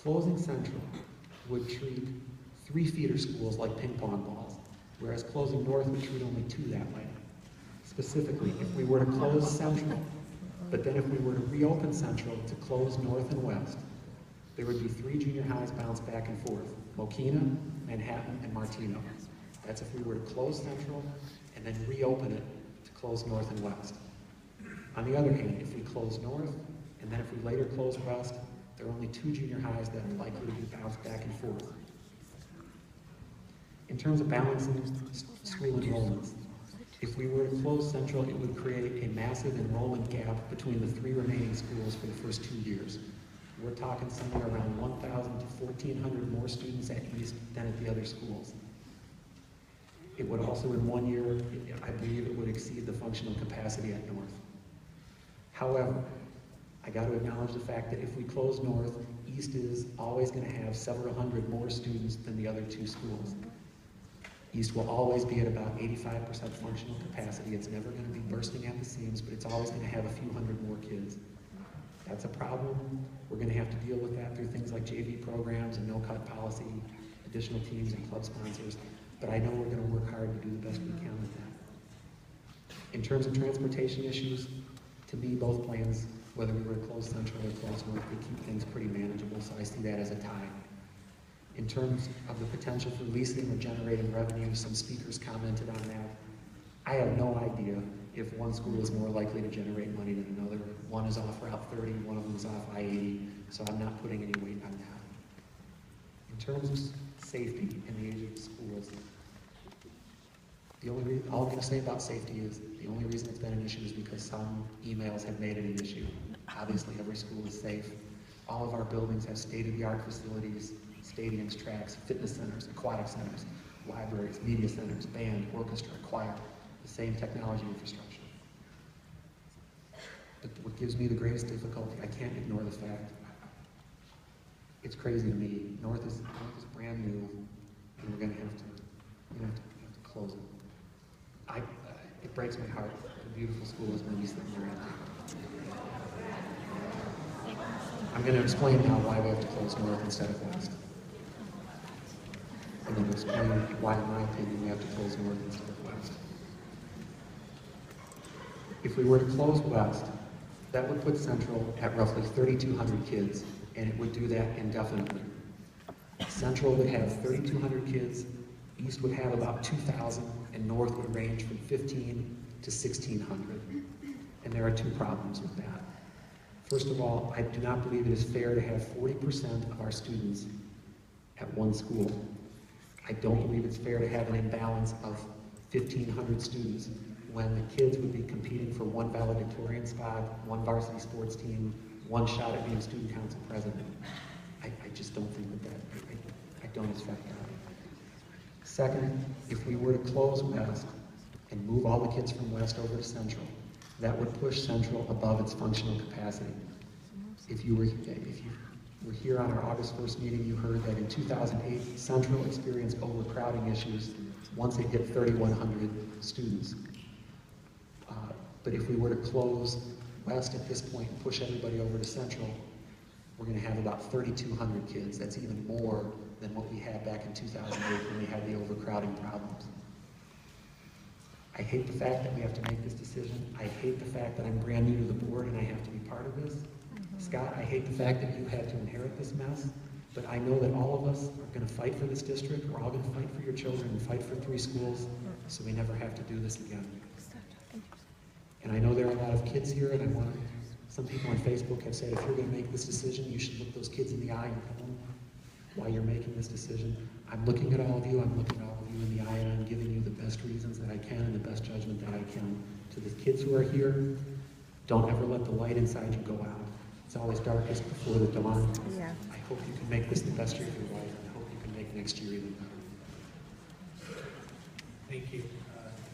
Closing Central would treat 3 feeder schools like ping pong balls, whereas closing North would treat only 2 that way. Specifically, if we were to close Central, but then if we were to reopen Central to close North and West, there would be 3 junior highs bounced back and forth: Mokina, Manhattan, and Martino. That's if we were to close Central and then reopen it to close North and West. On the other hand, if we close North and then if we later close West, there are only 2 junior highs that are likely to be bounced back and forth. In terms of balancing school enrollments, if we were to close Central, it would create a massive enrollment gap between the 3 remaining schools for the first 2 years. We're talking somewhere around 1,000 to 1,400 more students at East than at the other schools. It would also, in 1 year, I believe it would exceed the functional capacity at North. However, I got to acknowledge the fact that if we close North, East is always going to have several hundred more students than the other 2 schools. East will always be at about 85% functional capacity. It's never going to be bursting at the seams, but it's always going to have a few hundred more kids. That's a problem. We're going to have to deal with that through things like JV programs and no-cut policy, additional teams and club sponsors, but I know we're going to work hard to do the best we can with that. In terms of transportation issues, to me, both plans, whether we were to close Central or close North, would keep things pretty manageable, so I see that as a tie. In terms of the potential for leasing or generating revenue, some speakers commented on that. I have no idea if one school is more likely to generate money than another. One is off Route 30, one of them is off I-80, so I'm not putting any weight on that. In terms of safety in the age of schools, all I'm going to say about safety is the only reason it's been an issue is because some emails have made it an issue. Obviously, every school is safe. All of our buildings have state-of-the-art facilities, stadiums, tracks, fitness centers, aquatic centers, libraries, media centers, band, orchestra, choir, the same technology infrastructure. But what gives me the greatest difficulty, I can't ignore the fact, it's crazy to me, North is brand new, and we're going to have to close it. It breaks my heart. A beautiful school is going to be sitting there empty. I'm going to explain now why we have to close North instead of West. I'm going to explain why, in my opinion, we have to close North instead of West. If we were to close West, that would put Central at roughly 3,200 kids, and it would do that indefinitely. Central would have 3,200 kids, East would have about 2,000, and North would range from 15 to 1,600. And there are 2 problems with that. First of all, I do not believe it is fair to have 40% of our students at one school. I don't believe it's fair to have an imbalance of 1,500 students when the kids would be competing for 1 valedictorian spot, 1 varsity sports team, 1 shot at being student council president. I just don't think I don't expect that. Second, if we were to close West and move all the kids from West over to Central, that would push Central above its functional capacity. If you were here on our August 1st meeting, you heard that in 2008, Central experienced overcrowding issues once it hit 3,100 students. But if we were to close West at this point and push everybody over to Central, we're going to have about 3,200 kids. That's even more than what we had back in 2008 when we had the overcrowding problems. I hate the fact that we have to make this decision. I hate the fact that I'm brand new to the board and I have to be part of this. Scott, I hate the fact that you had to inherit this mess, but I know that all of us are going to fight for this district. We're all going to fight for your children and fight for 3 schools so we never have to do this again. And I know there are a lot of kids here, and some people on Facebook have said if you're going to make this decision, you should look those kids in the eye and tell them why you're making this decision. I'm looking at all of you, I'm looking at all of you in the eye, and I'm giving you the best reasons that I can and the best judgment that I can. To the kids who are here, don't ever let the light inside you go out. It's always darkest before the dawn. Yeah. I hope you can make this the best year of your life, and I hope you can make next year even better. Thank you.